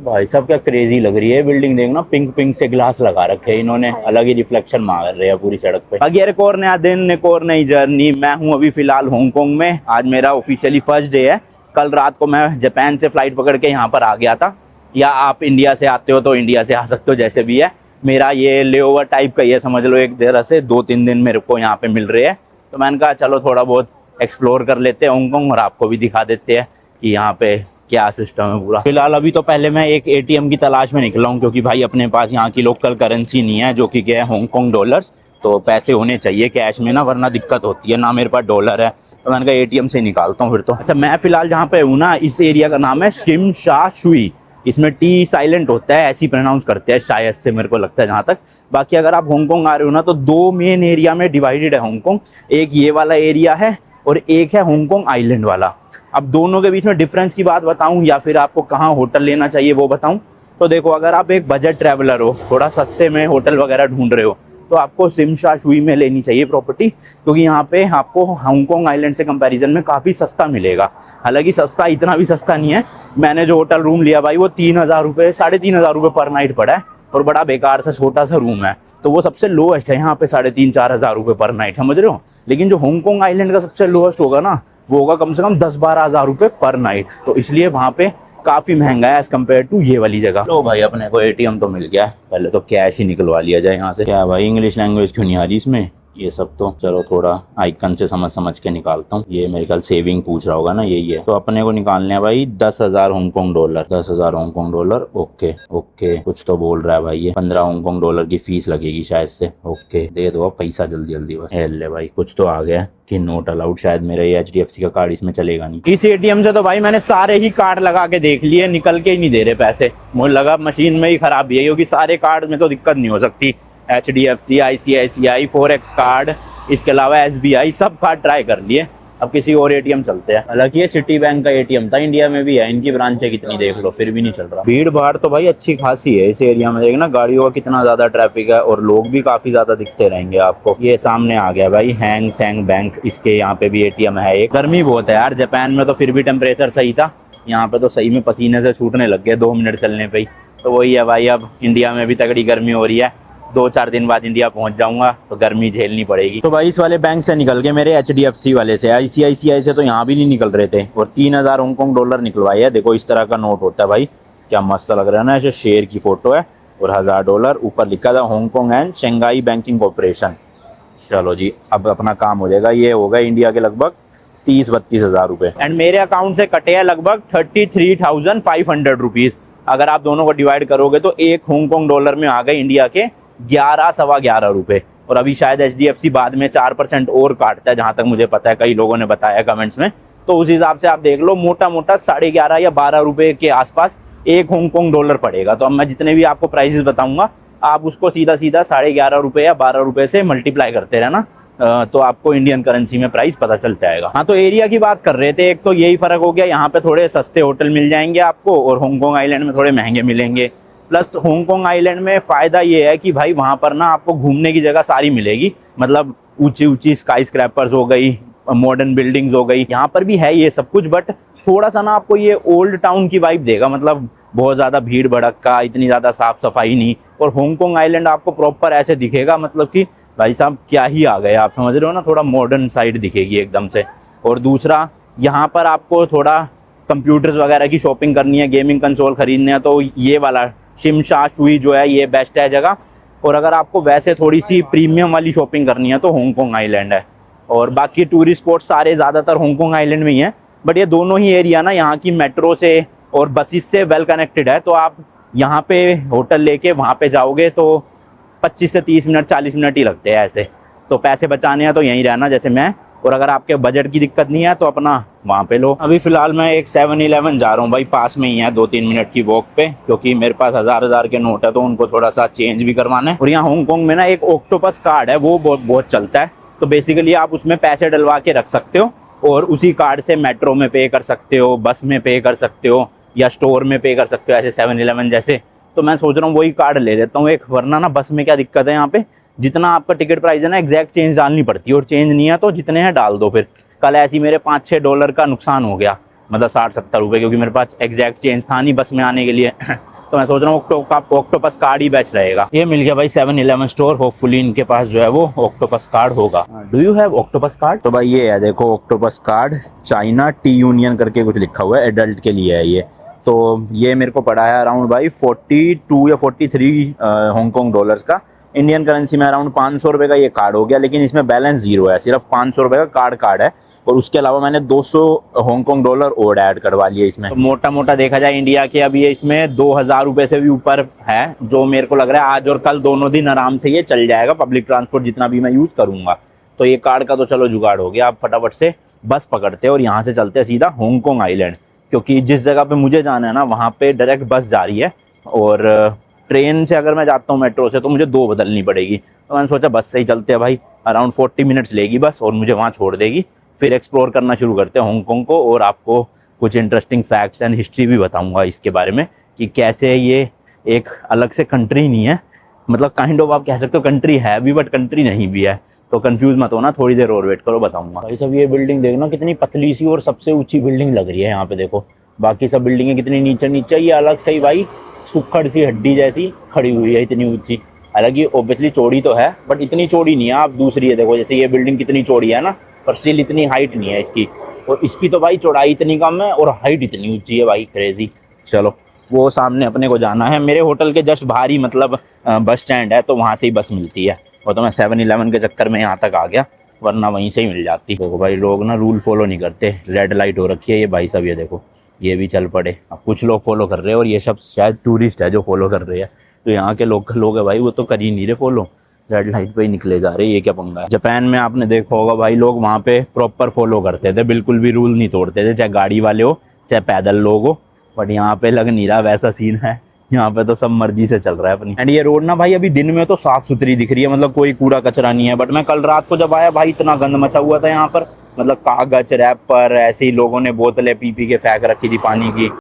भाई साहब क्या क्रेजी लग रही है बिल्डिंग, देखना पिंक पिंक से ग्लास लगा रखे हैं इन्होंने, अलग ही रिफ्लेक्शन मार रहे हैं पूरी सड़क पे। बाकी यार एक और नया दिन, एक और नई जर्नी। मैं हूँ अभी फिलहाल हांगकांग में। आज मेरा ऑफिशियली फर्स्ट डे है। कल रात को मैं जापान से फ्लाइट पकड़ के यहाँ पर आ गया था, या आप इंडिया से आते हो तो इंडिया से आ सकते हो, जैसे भी है। मेरा ये लेओवर टाइप का ही है, समझ लो एक तरह से 2-3 दिन मेरे को यहाँ पे मिल रहे हैं। तो मैंने कहा चलो थोड़ा बहुत एक्सप्लोर कर लेते हैं हांगकांग और आपको भी दिखा देते हैं कि यहाँ पे क्या सिस्टम है पूरा। फिलहाल अभी तो पहले मैं एक एटीएम की तलाश में निकला हूँ, क्योंकि भाई अपने पास यहाँ की लोकल करेंसी नहीं है, जो कि क्या है हांगकांग डॉलर्स। तो पैसे होने चाहिए कैश में ना, वरना दिक्कत होती है ना। मेरे पास डॉलर है तो मैंने कहा एटीएम से निकालता हूँ फिर तो। अच्छा, मैं फिलहाल जहाँ पे हूँ ना, इस एरिया का नाम है शिम शा शुई। इसमें टी साइलेंट होता है, ऐसी प्रोनाउंस करते हैं शायद से, मेरे को लगता है जहाँ तक। बाकी अगर आप हांगकांग आ रहे हो ना, तो 2 मेन एरिया में डिवाइडेड है हांगकांग। एक ये वाला एरिया है और एक है हांगकांग आइलैंड वाला। अब दोनों के बीच में डिफरेंस की बात बताऊं या फिर आपको कहाँ होटल लेना चाहिए वो बताऊं, तो देखो, अगर आप एक बजट ट्रैवलर हो, थोड़ा सस्ते में होटल वगैरह ढूंढ रहे हो, तो आपको शिम शा शुई में लेनी चाहिए प्रॉपर्टी, क्योंकि यहाँ पे आपको हांगकांग आइलैंड से कंपैरिजन में काफ़ी सस्ता मिलेगा। हालांकि सस्ता इतना भी सस्ता नहीं है। मैंने जो होटल रूम लिया भाई, वो 3,000 रुपये, 3,500 रुपये पर नाइट पड़ा है, और बड़ा बेकार सा छोटा सा रूम है। तो वो सबसे लोएस्ट है यहाँ पे, 3,500-4 हज़ार रुपये पर नाइट, समझ रहे हो। लेकिन जो हांगकांग आइलैंड का सबसे लोएस्ट होगा ना, वो होगा कम से कम 10-12 हज़ार रुपये पर नाइट। तो इसलिए वहाँ पे काफ़ी महंगा है एज कम्पेयर टू ये वाली जगह। लो भाई, अपने को एटीएम तो मिल गया। पहले तो कैश ही निकलवा लिया जाए यहाँ से। क्या भाई, इंग्लिश लैंग्वेज क्यों नहीं आ रही इसमें? ये सब तो चलो थोड़ा आइकन से समझ के निकालता हूँ। ये मेरे ख्याल सेविंग पूछ रहा होगा ना, यही है। तो अपने को निकालने हैं भाई 10,000 Hong Kong dollar. 10,000 Hong Kong dollar. Okay okay, कुछ तो बोल रहा है भाई ये। 15 हांगकांग डॉलर की फीस लगेगी शायद से। ओके, दे दो अब पैसा जल्दी जल्दी बस। ले भाई, कुछ तो आ गया कि नोट अलाउड। शायद मेरा ये HDFC का कार्ड इसमें चलेगा नहीं। इस एटीएम से तो भाई मैंने सारे ही कार्ड लगा के देख लिए, निकल के ही नहीं दे रहे पैसे। मुझे लगा मशीन में ही खराबी है, क्योंकि सारे कार्ड में तो दिक्कत नहीं हो सकती। HDFC, ICICI, फोरेक्स कार्ड, इसके अलावा SBI, सब कार्ड ट्राई कर लिए। अब किसी और एटीएम चलते हैं। हालांकि ये सिटी बैंक का एटीएम था, इंडिया में भी है, इनकी ब्रांचें कितनी देख लो, फिर भी नहीं चल रहा। भीड़ भाड़ तो भाई अच्छी खासी है इस एरिया में, देखना गाड़ियों का कितना ज्यादा ट्रैफिक है, और लोग भी काफी ज्यादा दिखते रहेंगे आपको। ये सामने आ गया भाई हैंग सेंग बैंक, इसके यहाँ पे भी एटीएम है एक। गर्मी बहुत है यार, जापान में तो फिर भी टेम्परेचर सही था, यहाँ पे तो सही में पसीने से छूटने लग गए 2 मिनट चलने पे ही। तो वही है भाई, अब इंडिया में भी तगड़ी गर्मी हो रही है। 2-4 दिन बाद इंडिया पहुंच जाऊंगा तो गर्मी झेलनी पड़ेगी। तो भाई इस वाले बैंक से निकल के मेरे HDFC वाले से, ICICI से तो यहाँ भी नहीं निकल रहे थे, और 3,000 हांगकांग डॉलर निकलवाए है। देखो इस तरह का नोट होता है भाई, क्या मस्त लग रहा है ना। ऐसे शेर की फोटो है और 1,000 डॉलर, ऊपर लिखा था Hong Kong and Shanghai banking corporation. चलो जी, अब अपना काम हो जाएगा। ये होगा इंडिया के लगभग 30-32 हज़ार रुपये, एंड मेरे अकाउंट से कटे हैं लगभग 33,500 रुपीज़। अगर आप दोनों को डिवाइड करोगे तो एक हांगकांग डॉलर में आ गए इंडिया के 11-11.25 रुपये। और अभी शायद HDFC बाद में 4% और काटता है, जहाँ तक मुझे पता है, कई लोगों ने बताया कमेंट्स में। तो उस हिसाब से आप देख लो, मोटा मोटा 11.5 या 12 रुपये के आसपास एक हांगकांग डॉलर पड़ेगा। तो अब मैं जितने भी आपको प्राइसेस बताऊंगा, आप उसको सीधा सीधा 11.5 रुपये या 12 रुपये से मल्टीप्लाई करते रहना, तो आपको इंडियन करेंसी में प्राइस पता चल जाएगा। हाँ, तो एरिया की बात कर रहे थे, एक तो यही फर्क हो गया, यहाँ पे थोड़े सस्ते होटल मिल जाएंगे आपको, और हांगकांग आइलैंड में थोड़े महंगे मिलेंगे। प्लस हांगकांग आइलैंड में फ़ायदा ये है कि भाई वहाँ पर ना आपको घूमने की जगह सारी मिलेगी, मतलब ऊंची ऊंची स्काई स्क्रैपर्स हो गई, मॉडर्न बिल्डिंग्स हो गई, यहाँ पर भी है ये सब कुछ। बट थोड़ा सा ना आपको ये ओल्ड टाउन की वाइब देगा, मतलब बहुत ज़्यादा भीड़ भड़का, इतनी ज़्यादा साफ़ सफाई नहीं। और हांगकांग आइलैंड आपको प्रॉपर ऐसे दिखेगा, मतलब कि भाई साहब क्या ही आ गए, आप समझ रहे हो ना, थोड़ा मॉडर्न साइड दिखेगी एकदम से। और दूसरा, यहाँ पर आपको थोड़ा कंप्यूटर्स वगैरह की शॉपिंग करनी है, गेमिंग कंसोल खरीदने हैं, तो ये वाला शिम शा शुई जो है ये बेस्ट है जगह। और अगर आपको वैसे थोड़ी सी प्रीमियम वाली शॉपिंग करनी है तो हांगकांग आइलैंड है। और बाकी टूरिस्ट स्पॉट सारे ज़्यादातर हांगकांग आइलैंड में ही हैं। बट ये दोनों ही एरिया ना यहाँ की मेट्रो से और बसेस से वेल कनेक्टेड है। तो आप यहाँ पे होटल लेके वहाँ पे जाओगे तो 25 से 30 मिनट 40 मिनट ही लगते हैं ऐसे। तो पैसे बचाने हैं तो यहीं रहना जैसे मैं, और अगर आपके बजट की दिक्कत नहीं है तो अपना वहाँ पे लो। अभी फ़िलहाल मैं एक 7-Eleven जा रहा हूँ भाई, पास में ही है, 2-3 मिनट की वॉक पे, क्योंकि मेरे पास 1,000 के नोट है तो उनको थोड़ा सा चेंज भी करवाना है। और यहाँ हांगकांग में ना एक ऑक्टोपस कार्ड है, वो बहुत चलता है। तो बेसिकली आप उसमें पैसे डलवा के रख सकते हो, और उसी कार्ड से मेट्रो में पे कर सकते हो, बस में पे कर सकते हो, या स्टोर में पे कर सकते हो, ऐसे 7-Eleven जैसे। तो मैं सोच रहा हूँ वही कार्ड ले लेता हूँ एक, वरना ना बस में क्या दिक्कत है, यहाँ पे जितना आपका टिकट प्राइस है ना एग्जैक्ट चेंज डालनी पड़ती है, और चेंज नहीं है तो जितने हैं डाल दो। फिर कल ऐसी मेरे $5-6 का नुकसान हो गया। मतलब 60-70 रुपये, क्योंकि मेरे पास एग्जैक्ट चेंज था नहीं बस में आने के लिए तो मैं सोच रहा हूँ ऑक्टोपस कार्ड ही बेच रहेगा। ये मिल गया भाई 7-Eleven स्टोर, होपफुली इनके पास जो है वो ऑक्टोपस कार्ड होगा। Do you have octopus card? तो भाई ये है देखो octopus card, China T union करके कुछ लिखा हुआ है, एडल्ट के लिए है ये। तो ये मेरे को पड़ा है अराउंड भाई 42 या 43 हांगकॉन्ग डॉलर्स का। इंडियन करेंसी में अराउंड 500 रुपये का ये कार्ड हो गया, लेकिन इसमें बैलेंस जीरो है, सिर्फ 500 रुपये का कार्ड है। और उसके अलावा मैंने 200 हांगकॉन्ग डॉलर और ऐड करवा लिए इसमें। तो मोटा मोटा देखा जाए इंडिया के अब ये इसमें 2000 रुपये से भी ऊपर है, जो मेरे को लग रहा है आज और कल दोनों दिन आराम से ये चल जाएगा, पब्लिक ट्रांसपोर्ट जितना भी मैं यूज़ करूँगा। तो ये कार्ड का तो चलो जुगाड़ हो गया। अब फटाफट से बस पकड़ते हैं और यहाँ से चलते हैं सीधा हांगकॉन्ग आइलैंड, क्योंकि जिस जगह पे मुझे जाना है ना वहाँ पे डायरेक्ट बस जा रही है, और ट्रेन से अगर मैं जाता हूँ मेट्रो से तो मुझे 2 बदलनी पड़ेगी। तो मैंने सोचा बस से ही चलते हैं भाई, अराउंड 40 मिनट्स लेगी बस और मुझे वहाँ छोड़ देगी। फिर एक्सप्लोर करना शुरू करते हैं हांगकॉन्ग को, और आपको कुछ इंटरेस्टिंग फैक्ट्स एंड हिस्ट्री भी बताऊँगा इसके बारे में कि कैसे ये एक अलग से कंट्री नहीं है, मतलब काइंड ऑफ आप कह सकते हो कंट्री है भी बट कंट्री नहीं भी है। तो कंफ्यूज मत होना, थोड़ी देर और वेट करो, बताऊँगा। भाई सब ये बिल्डिंग देखना कितनी पतली सी और सबसे ऊँची बिल्डिंग लग रही है यहाँ पे, देखो बाकी सब बिल्डिंगें कितनी नीचे नीचे, ये अलग से ही भाई सुखड़ सी हड्डी जैसी खड़ी हुई है इतनी ऊंची। हालांकि ऑब्वियसली चौड़ी तो है बट इतनी चौड़ी नहीं है। आप दूसरी है देखो, जैसे ये बिल्डिंग कितनी चौड़ी है ना, पर स्टिल इतनी हाइट नहीं है इसकी, और इसकी तो भाई चौड़ाई इतनी कम है और हाइट इतनी ऊंची है भाई, क्रेजी। चलो वो सामने अपने को जाना है, मेरे होटल के जस्ट बाहर ही मतलब बस स्टैंड है, तो वहाँ से ही बस मिलती है। और तो मैं 7-Eleven के चक्कर में यहाँ तक आ गया, वरना वहीं से ही मिल जाती। देखो भाई लोग ना रूल फॉलो नहीं करते, रेड लाइट हो रखी है ये भाई सब, ये देखो ये भी चल पड़े। अब कुछ लोग फॉलो कर रहे हैं और ये सब शायद टूरिस्ट है जो फॉलो कर रहे हैं, तो यहाँ के लोकल लोग है भाई वो तो कर ही नहीं रहे फॉलो, रेड लाइट पे ही निकले जा रहे। ये क्या पंगा है। जापान में आपने देखा होगा भाई लोग वहाँ पे प्रॉपर फॉलो करते थे, बिल्कुल भी रूल नहीं तोड़ते थे, चाहे गाड़ी वाले हो चाहे पैदल लोग हो। बट यहाँ पे लग नहीं रहा वैसा सीन है, यहाँ पे तो सब मर्जी से चल रहा है अपनी। एंड ये रोड ना भाई अभी दिन में तो साफ सुथरी दिख रही है, मतलब कोई कूड़ा कचरा नहीं है। बट मैं कल रात को जब आया भाई इतना गंद मचा हुआ था यहाँ पर, मतलब कागज रैपर ऐसे ही लोगों ने बोतलें पी के फेंक रखी थी पानी की।